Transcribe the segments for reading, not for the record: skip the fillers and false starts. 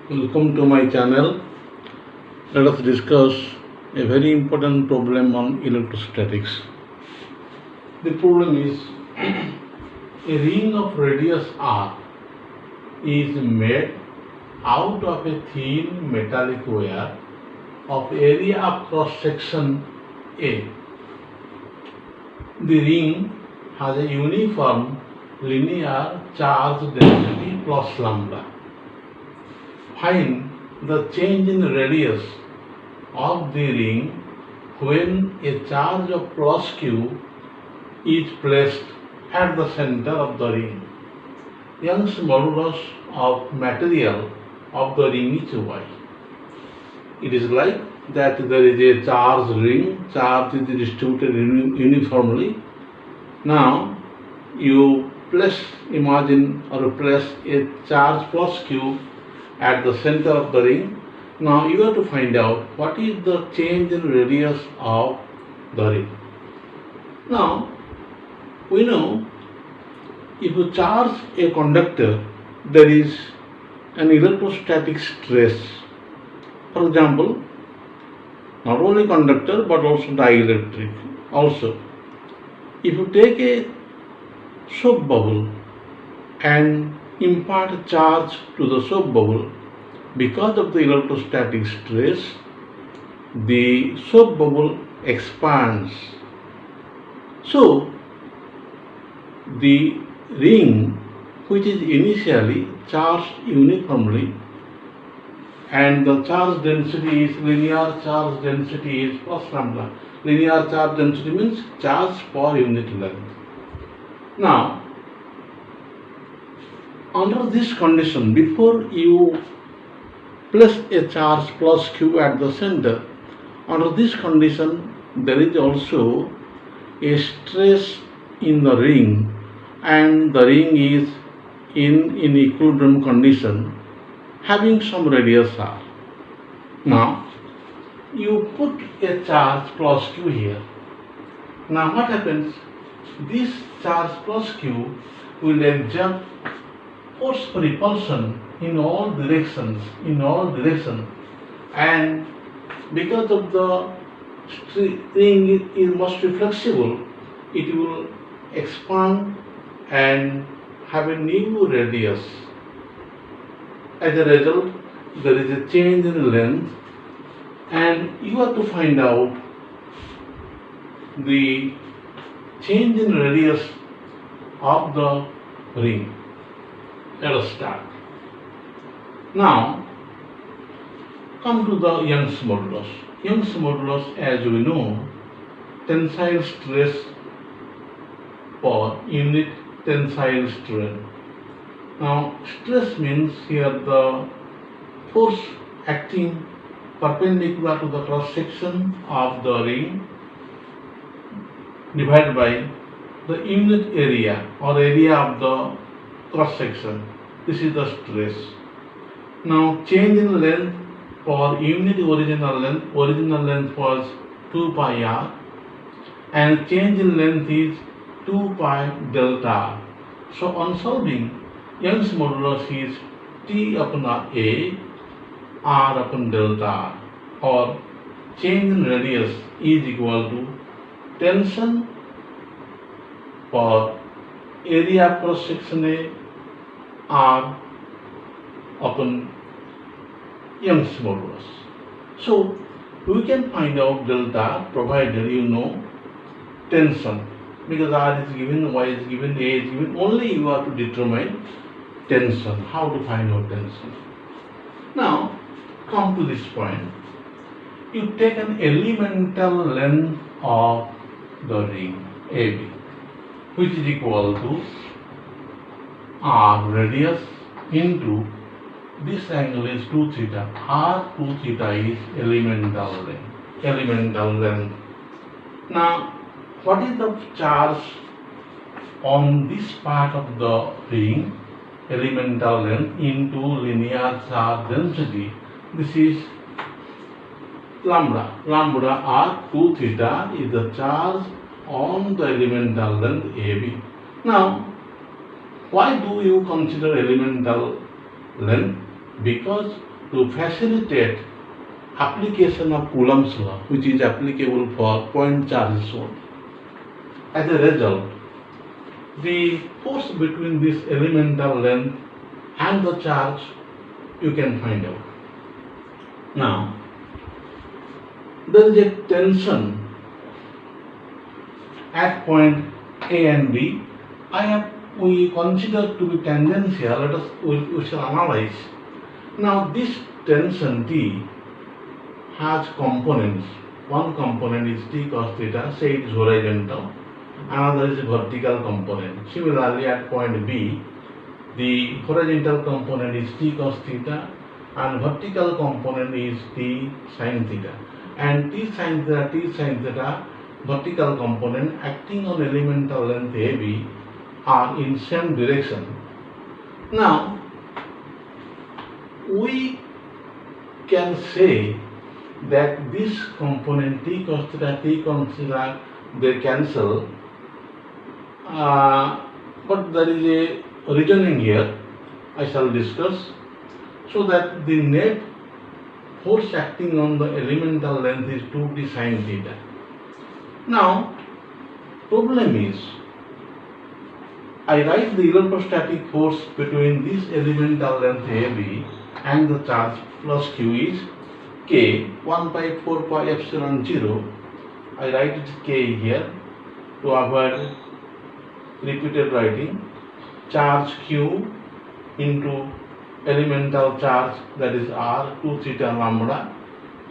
Welcome to my channel. Let us discuss a very important problem on electrostatics. The problem is a ring of radius r is made out of a thin metallic wire of area of cross section A. The ring has a uniform linear charge density plus lambda. Find the change in radius of the ring when a charge of plus q is placed at the center of the ring. Young's modulus of material of the ring is y. It is like that there is a charged ring, charge is distributed uniformly. Now you imagine or place a charge plus q at the center of the ring. Now you have to find out what is the change in radius of the ring. Now we know if you charge a conductor, there is an electrostatic stress. For example, not only conductor but also dielectric. Also, if you take a soap bubble and impart charge to the soap bubble, because of the electrostatic stress, the soap bubble expands. So, the ring, which is initially charged uniformly, and the charge density is linear charge density is plus lambda. Linear charge density means charge per unit length. Now, under this condition, before you place a charge plus q at the center, under this condition there is also a stress in the ring, and the ring is in equilibrium condition having some radius r. Now you put a charge plus q here. Now what happens? This charge plus q will exert force repulsion in all directions, and because of the ring it must be flexible, it will expand and have a new radius. As a result, there is a change in length, and you have to find out the change in radius of the ring. Let us start. Now, come to the Young's modulus. Young's modulus, as we know, tensile stress per unit tensile strain. Now, stress means here the force acting perpendicular to the cross section of the ring divided by the unit area or area of the cross section. This is the stress. Now change in length for unit original length was 2 pi r, and change in length is 2 pi delta r. So on solving, Young's modulus is T upon A r upon delta r, or change in radius is equal to tension per area cross section A r upon Young's modulus. So we can find out delta provided you know tension, because r is given, y is given, a is given. Only you have to determine tension. How to find out tension? Now come to this point. You take an elemental length of the ring AB, which is equal to r radius into this angle is 2 theta. R 2 theta is elemental length. Now, what is the charge on this part of the ring? Elemental length into linear charge density. This is lambda. Lambda r 2 theta is the charge on the elemental length AB. Now, why do you consider elemental length? Because to facilitate application of Coulomb's law, which is applicable for point charges only. As a result, the force between this elemental length and the charge you can find out. Now, there is a tension at point A and B. We consider to be tangential. We shall analyze. Now, this tension T has components. One component is T cos theta, say it is horizontal. Another is vertical component. Similarly, at point B, the horizontal component is T cos theta and vertical component is T sin theta. And T sin theta, vertical component acting on elemental length AB are in same direction. Now, we can say that this component T cos theta, they cancel, but there is a reasoning here I shall discuss, so that the net force acting on the elemental length is 2T sin theta. Now, problem is, I write the electrostatic force between this elemental length AB and the charge plus Q is K 1 by 4 pi epsilon 0. I write it K here to avoid repeated writing. Charge Q into elemental charge, that is R 2 theta lambda.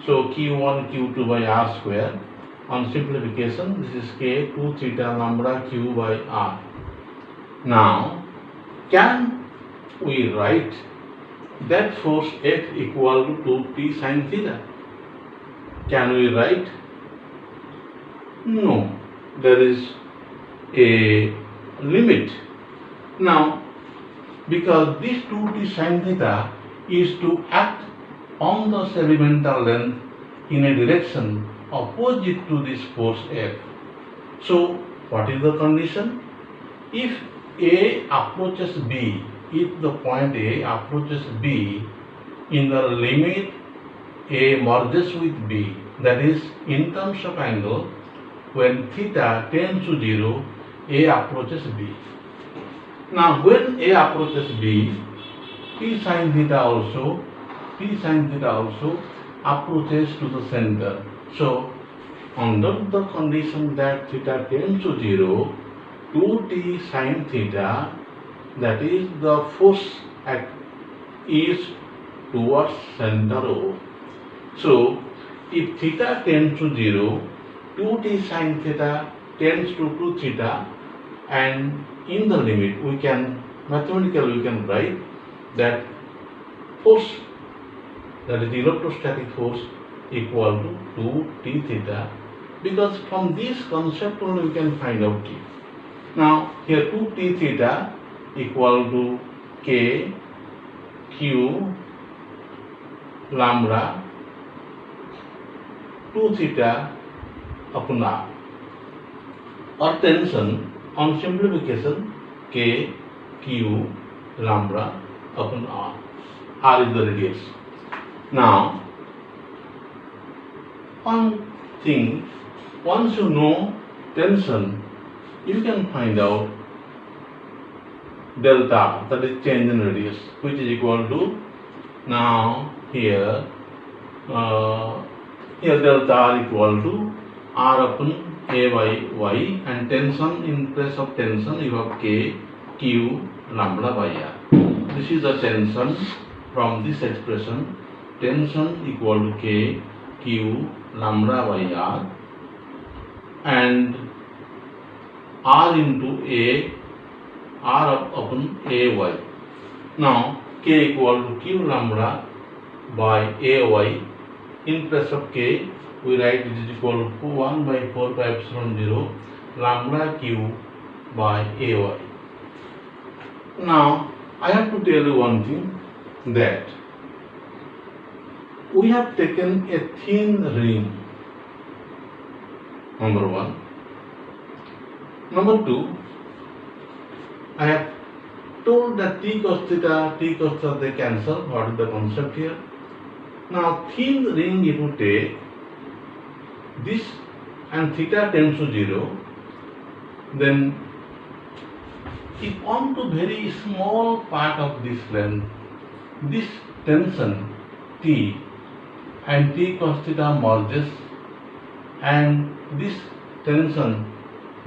So Q1 Q2 by R square. On simplification, this is K 2 theta lambda Q by R. Now, can we write that force F equal to 2T sin theta? Can we write? No, there is a limit. Now, because this 2T sin theta is to act on the elemental length in a direction opposite to this force F. So, what is the condition? If A approaches B, if the point A approaches B in the limit A merges with B, that is in terms of angle, when theta tends to 0, A approaches B. Now, when A approaches B, T sin theta also approaches to the center. So, under the condition that theta tends to 0, 2T sin theta, that is the force is towards center O. So, if theta tends to 0, 2T sin theta tends to 2 theta, and in the limit we can mathematically write that force, that is the electrostatic force, equal to 2T theta, because from this concept only we can find out T. Now, here 2T theta equal to K Q lambda 2 theta upon R, or tension on simplification K Q lambda upon R. R is the radius. Now, one thing, once you know tension, you can find out delta, that is change in radius, which is equal to, now here delta R equal to R upon A by Y, and tension, in place of tension you have K Q lambda by R. This is the tension from this expression, tension equal to K Q lambda by R, and R into A, R upon AY. Now, K equal to Q lambda by AY. In place of K, we write it is equal to 1 by 4 pi epsilon 0 lambda Q by AY. Now, I have to tell you one thing, that we have taken a thin ring, number one. Number two, I have told that T cos theta, they cancel. What is the concept here? Now thin ring, if you take this and theta tends to 0, then if onto very small part of this length, this tension T and T cos theta merges and this tension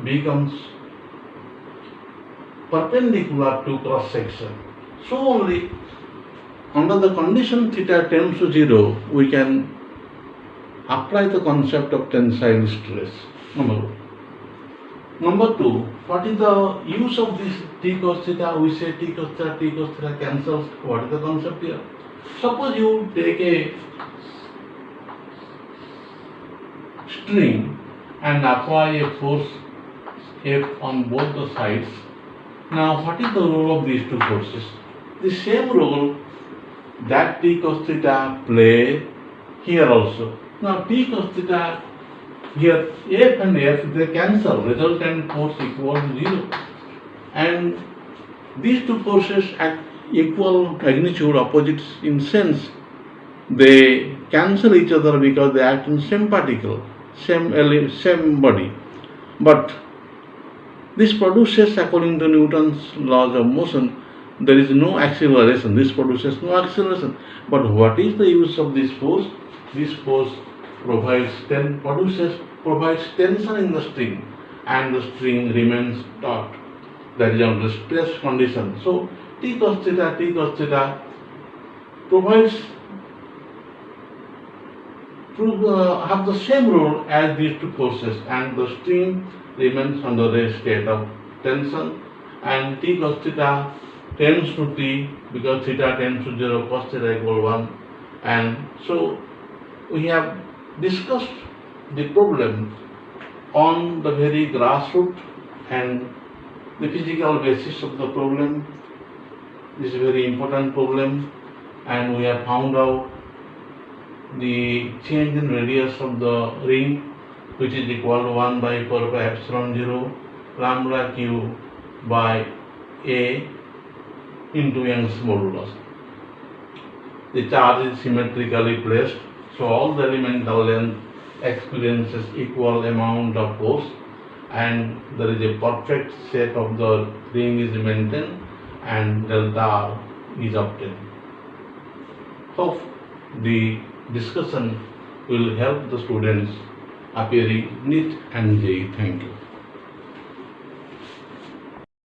becomes perpendicular to cross section. So only under the condition theta tends to 0, we can apply the concept of tensile stress. Number 1. Number 2, what is the use of this T cos theta? We say T cos theta cancels. What is the concept here? Suppose you take a string and apply a force F on both the sides. Now what is the role of these two forces? The same role that T cos theta play here also. Now T cos theta here, F and F, they cancel, resultant force equal to 0. And these two forces at equal magnitude, opposites in sense, they cancel each other because they act in same particle, same body. But this produces, according to Newton's laws of motion, there is no acceleration. This produces no acceleration. But what is the use of this force? This force provides tension in the string, and the string remains taut. That is under stress condition. So T cos theta provides have the same role as these two forces, and the string remains under a state of tension, and T cos theta tends to T because theta tends to 0, cos theta equal 1. And so we have discussed the problem on the very grassroots and the physical basis of the problem. This is a very important problem, and we have found out the change in radius of the ring, which is equal to 1 by 4 pi epsilon 0 lambda q by A into Young's modulus. The charge is symmetrically placed, so all the elemental length experiences equal amount of force, and there is a perfect shape of the ring is maintained, and delta R is obtained. Hope the discussion will help the students appearing NEET and JEE. Thank you.